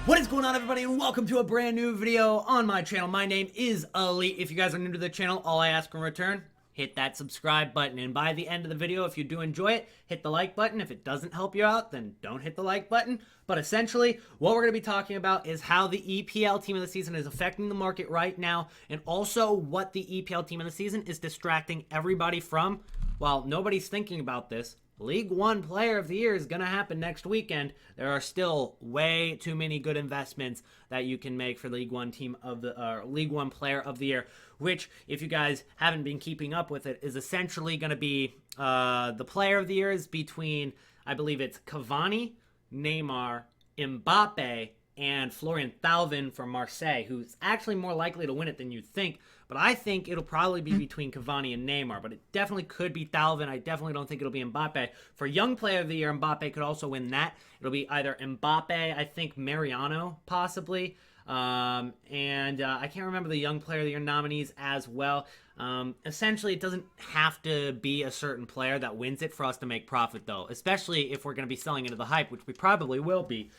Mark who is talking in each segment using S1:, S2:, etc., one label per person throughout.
S1: What is going on, everybody, and welcome to a brand new video on my channel. My name is Ali. If you guys are new to the channel, all I ask in return, hit that subscribe button. And by the end of the video, if you do enjoy it, hit the like button. If it doesn't help you out, then don't hit the like button. But essentially, what we're going to be talking about is how the EPL team of the season is affecting the market right now, and also what the EPL team of the season is distracting everybody from. While nobody's thinking about this, League One Player of the Year is going to happen next weekend. There are still way too many good investments that you can make for League One team of the League One Player of the Year, which, if you guys haven't been keeping up with it, is essentially going to be the Player of the Year is between, I believe it's Cavani, Neymar, Mbappe, and Florian Thauvin from Marseille, who's actually more likely to win it than you'd think. But I think it'll probably be between Cavani and Neymar, but it definitely could be Thauvin. I definitely don't think it'll be Mbappe. For Young Player of the Year, Mbappe could also win that. It'll be either Mbappe, I think Mariano, possibly. I can't remember the Young Player of the Year nominees as well. Essentially, it doesn't have to be a certain player that wins it for us to make profit, though, especially if we're going to be selling into the hype, which we probably will be.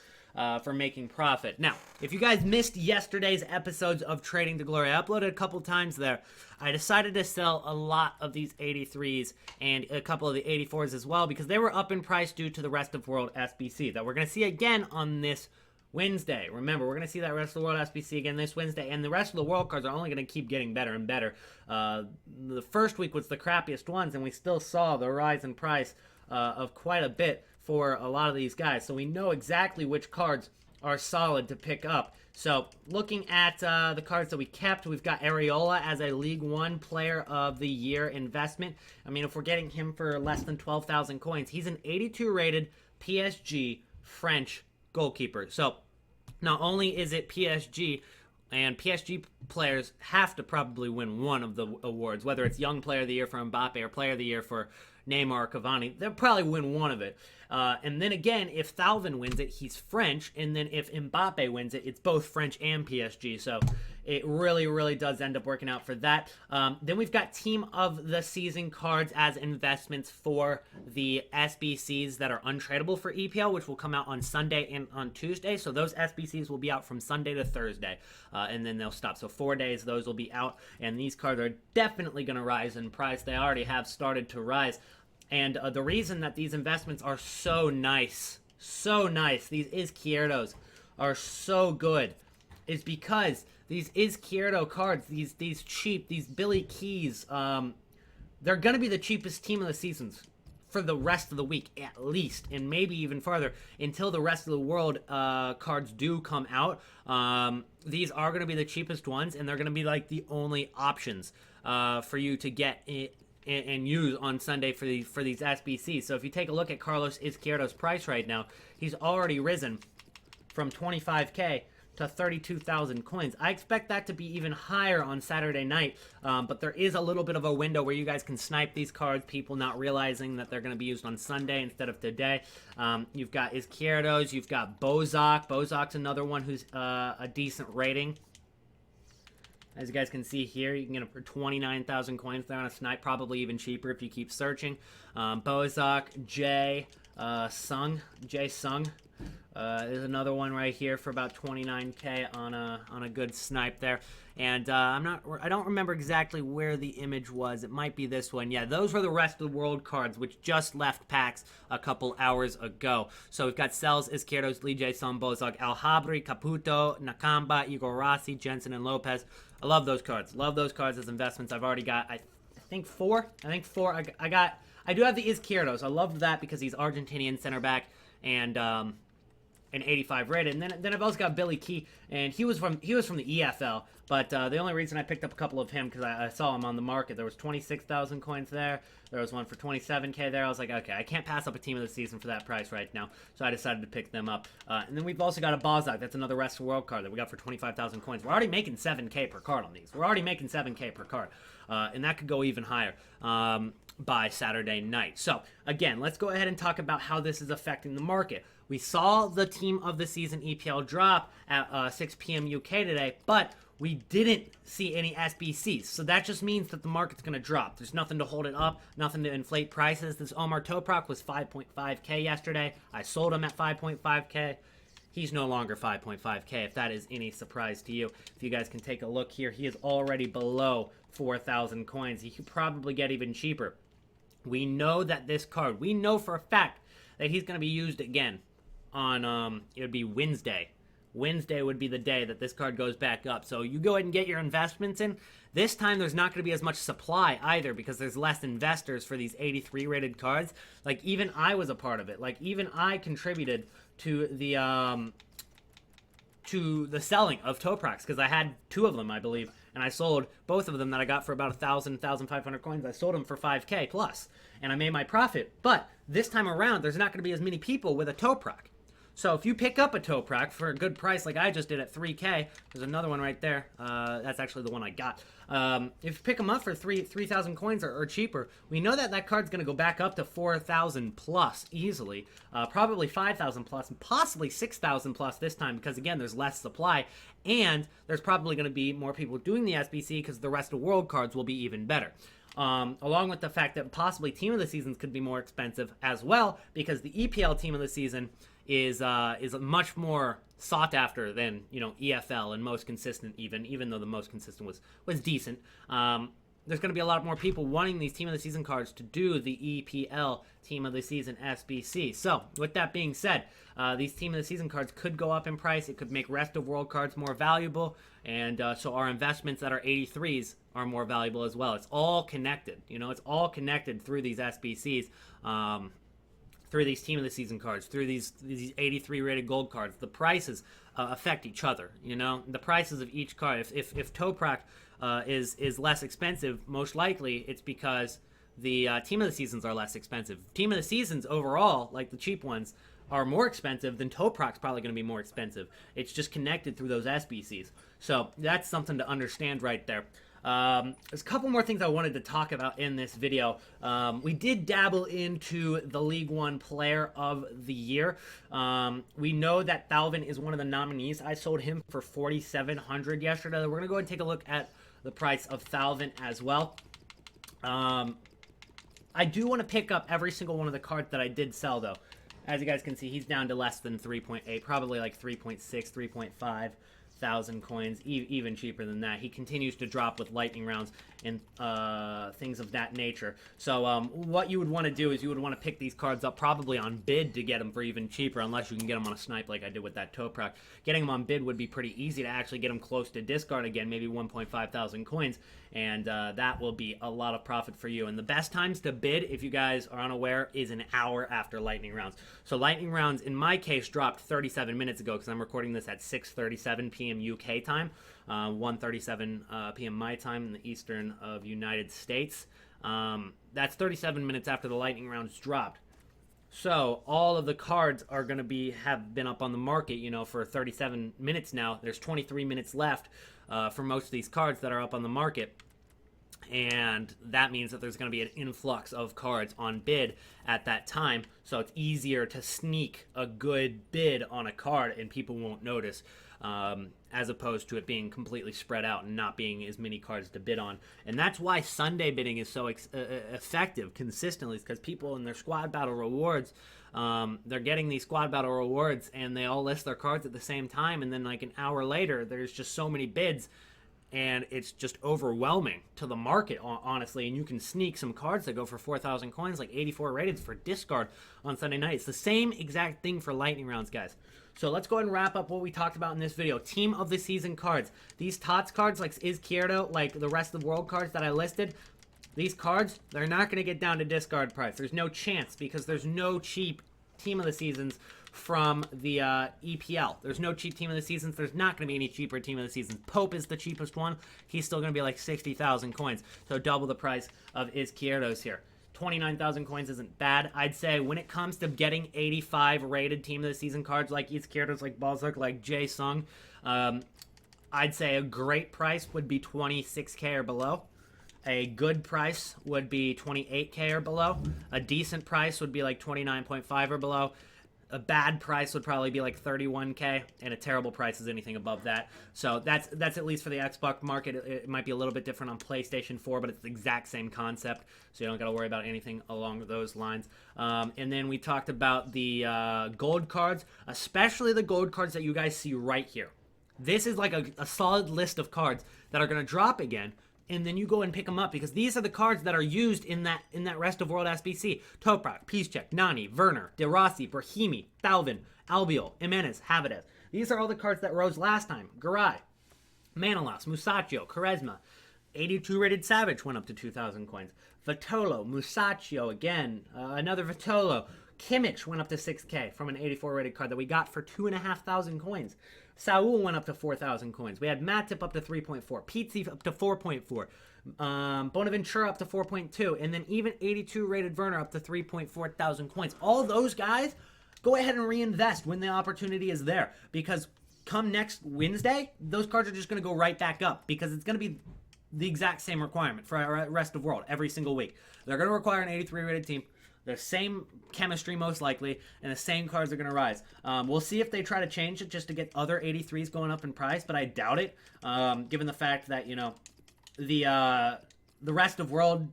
S1: For making profit. Now, if you guys missed yesterday's episodes of Trading to Glory, I uploaded a couple times there. I decided to sell a lot of these 83s and a couple of the 84s as well because they were up in price due to the Rest of World SBC that we're going to see again on this Wednesday. Remember, we're going to see that Rest of the World SBC again this Wednesday, and the rest of the World cards are only going to keep getting better and better. The first week was the crappiest ones, and we still saw the rise in price of quite a bit for a lot of these guys, so we know exactly which cards are solid to pick up. So looking at the cards that we kept, we've got Areola as a League One Player of the Year investment. I mean, if we're getting him for less than 12,000 coins, he's an 82 rated PSG French goalkeeper. So not only is it PSG, and PSG players have to probably win one of the awards, whether it's Young Player of the Year for Mbappe or Player of the Year for Neymar or Cavani. They'll probably win one of it. And then again, if Thauvin wins it, he's French. And then if Mbappe wins it, it's both French and PSG. So it really, really does end up working out for that. Then we've got Team of the Season cards as investments for the SBCs that are untradeable for EPL, which will come out on Sunday and on Tuesday. So those SBCs will be out from Sunday to Thursday. And then they'll stop. So 4 days, those will be out. And these cards are definitely going to rise in price. They already have started to rise. And the reason that these investments are so nice, these Izquierdos are so good, is because these Izquierdo cards, these cheap, these Billy Keys, they're going to be the cheapest team of the seasons for the rest of the week, at least, and maybe even farther, until the Rest of the World cards do come out. These are going to be the cheapest ones, and they're going to be like the only options for you to get and use on Sunday for these SBCs. So if you take a look at Carlos Izquierdo's price right now, he's already risen from 25k to 32,000 coins. I expect that to be even higher on Saturday night, but there is a little bit of a window where you guys can snipe these cards, people not realizing that they're going to be used on Sunday instead of today. You've got Izquierdos, you've got Bozak. Bozak's another one who's a decent rating. As you guys can see here, you can get them for 29,000 coins there on a snipe, probably even cheaper if you keep searching. Bozak, Jae Sung is another one right here for about 29k on a good snipe there. And I don't remember exactly where the image was. It might be this one. Yeah, those were the Rest of the World cards, which just left packs a couple hours ago. So we've got Cells, Izquierdos, Lee Jae-sung, Bozak, Alhabri, Caputo, Nakamba, Igor Rossi, Jensen, and Lopez. I love those cards. Love those cards as investments. I've already got, I think four. I do have the Izquierdos. I love that because he's Argentinian center back and an 85 rated. And then I've also got Billy Key, and he was from the EFL. But the only reason I picked up a couple of him because I saw him on the market. There was 26,000 coins there. There was one for 27k there. I was like, okay, I can't pass up a team of the season for that price right now. So I decided to pick them up. And then we've also got a Bozak. That's another Rest of the World card that we got for 25,000 coins. We're already making 7k per card on these. We're already making 7k per card. And that could go even higher by Saturday night. So again, let's go ahead and talk about how this is affecting the market. We saw the team of the season EPL drop at 6 p.m. UK today, but we didn't see any SBCs. So that just means that the market's going to drop. There's nothing to hold it up, nothing to inflate prices. This Omar Toprak was 5.5k yesterday. I sold him at 5.5k. he's no longer 5.5K, if that is any surprise to you. If you guys can take a look here, he is already below 4,000 coins. He could probably get even cheaper. We know that this card, we know for a fact that he's going to be used again on, it would be Wednesday. Wednesday would be the day that this card goes back up. So you go ahead and get your investments in. This time there's not going to be as much supply either because there's less investors for these 83 rated cards. Like, even I was a part of it. Like, even I contributed to the selling of Toprox because I had 2 of them, I believe, and I sold both of them that I got for about 1,500 coins. I sold them for 5K plus, and I made my profit. But this time around, there's not going to be as many people with a Toprox. So if you pick up a Toprox for a good price like I just did at 3K, there's another one right there. That's actually the one I got. If you pick them up for 3,000 coins or cheaper, we know that that card's going to go back up to 4,000 plus easily. Probably 5,000 plus and possibly 6,000 plus this time because, again, there's less supply. And there's probably going to be more people doing the SBC because the rest of world cards will be even better. Along with the fact that possibly Team of the Seasons could be more expensive as well because the EPL Team of the Season is much more sought after than, you know, EFL and most consistent even though the most consistent was decent. There's going to be a lot more people wanting these Team of the Season cards to do the EPL Team of the Season SBC. So, with that being said, these Team of the Season cards could go up in price. It could make rest of world cards more valuable, and so our investments that are 83s are more valuable as well. It's all connected. You know, it's all connected through these SBCs. Through these Team of the Season cards, through these 83 rated gold cards, the prices affect each other. You know, the prices of each card. If Toprak is less expensive, most likely it's because the Team of the Seasons are less expensive. Team of the Seasons overall, like the cheap ones, are more expensive, then Toprak's probably going to be more expensive. It's just connected through those SBCs. So that's something to understand right there. There's a couple more things I wanted to talk about in this video. We did dabble into the League One Player of the Year. We know that Thalvin is one of the nominees. I sold him for 4,700 yesterday. We're going to go ahead and take a look at the price of Thalvin as well. I do want to pick up every single one of the cards that I did sell, though. As you guys can see, he's down to less than 3.8, probably like 3.6, 3.5 thousand coins, even cheaper than that. He continues to drop with lightning rounds and things of that nature. So what you would want to do is you would want to pick these cards up probably on bid to get them for even cheaper, unless you can get them on a snipe like I did with that Toprak. Getting them on bid would be pretty easy to actually get them close to discard again, maybe 1.5 thousand coins, and that will be a lot of profit for you. And the best times to bid, if you guys are unaware, is an hour after lightning rounds. So lightning rounds, in my case, dropped 37 minutes ago because I'm recording this at 6:37 p.m. UK time, 1:37 p.m. my time in the eastern of United States. That's 37 minutes after the lightning rounds dropped. So all of the cards are going to have been up on the market, you know, for 37 minutes now. There's 23 minutes left for most of these cards that are up on the market. And that means that there's going to be an influx of cards on bid at that time. So it's easier to sneak a good bid on a card and people won't notice, as opposed to it being completely spread out and not being as many cards to bid on. And that's why Sunday bidding is so effective consistently, because people in their squad battle rewards, they're getting these squad battle rewards and they all list their cards at the same time. And then like an hour later, there's just so many bids. And it's just overwhelming to the market, honestly. And you can sneak some cards that go for 4,000 coins, like 84 rated for discard on Sunday night. It's the same exact thing for lightning rounds, guys. So let's go ahead and wrap up what we talked about in this video. Team of the Season cards. These Tots cards, like Izquierdo, like the rest of the world cards that I listed, these cards, they're not going to get down to discard price. There's no chance because there's no cheap Team of the Seasons from the EPL. There's no cheap Team of the Seasons. There's not going to be any cheaper Team of the Seasons. Pope is the cheapest one. He's still going to be like 60,000 coins. So double the price of Izquierdo's here. 29,000 coins isn't bad. I'd say when it comes to getting 85 rated Team of the Season cards like Izquierdo's, like Balzac, like Jae Sung, I'd say a great price would be 26K or below. A good price would be 28K or below. A decent price would be like 29.5 or below. a bad price would probably be like 31K, and a terrible price is anything above that. So that's at least for the Xbox market. It might be a little bit different on PlayStation 4, but it's the exact same concept, so you don't got to worry about anything along those lines. And then we talked about the gold cards, especially the gold cards that you guys see right here. This is like a solid list of cards that are going to drop again, and then you go and pick them up, because these are the cards that are used in that Rest of World SBC. Toprak, Piszczek, Nani, Werner, De Rossi, Brahimi, Thauvin, Albiol, Jimenez, Havidez. These are all the cards that rose last time. Garay, Manolas, Musacchio, Quaresma. 82 rated Savage went up to 2,000 coins. Vitolo, Musacchio again, another Vitolo. Kimmich went up to 6K from an 84 rated card that we got for 2,500 coins. Saul went up to 4,000 coins. We had Matip up to 3.4. Pizzi up to 4.4. Bonaventura up to 4.2. And then even 82 rated Werner up to 3.4 thousand coins. All those guys, go ahead and reinvest when the opportunity is there. Because come next Wednesday, those cards are just going to go right back up. Because it's going to be the exact same requirement for our Rest of World every single week. They're going to require an 83 rated team. The same chemistry, most likely, and the same cards are going to rise. We'll see if they try to change it just to get other 83s going up in price, but I doubt it, given the fact that, you know, the Rest of World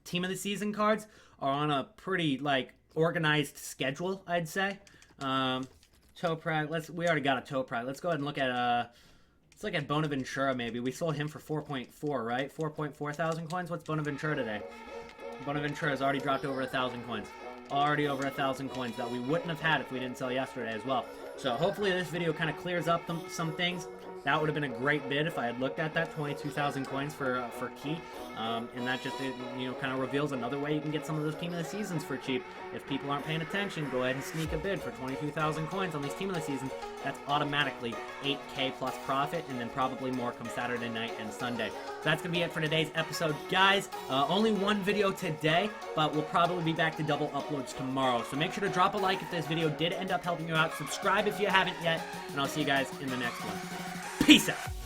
S1: Team of the Season cards are on a pretty, like, organized schedule, I'd say. Toprak, we already got a Toprak. Let's go ahead and look at, let's look at Bonaventura, maybe. We sold him for 4.4, right? 4.4 thousand coins? What's Bonaventura today? Bonaventura has already dropped over 1,000 coins. Already over 1,000 coins that we wouldn't have had if we didn't sell yesterday as well. So hopefully this video kind of clears up some things. That would have been a great bid if I had looked at that 22,000 coins for key. And that just, you know, kind of reveals another way you can get some of those Team of the Seasons for cheap. If people aren't paying attention, go ahead and sneak a bid for 22,000 coins on these Team of the Seasons. That's automatically 8K plus profit, and then probably more come Saturday night and Sunday. So that's going to be it for today's episode, guys. Only one video today, but we'll probably be back to double uploads tomorrow. So make sure to drop a like if this video did end up helping you out. Subscribe if you haven't yet, and I'll see you guys in the next one. Peace out.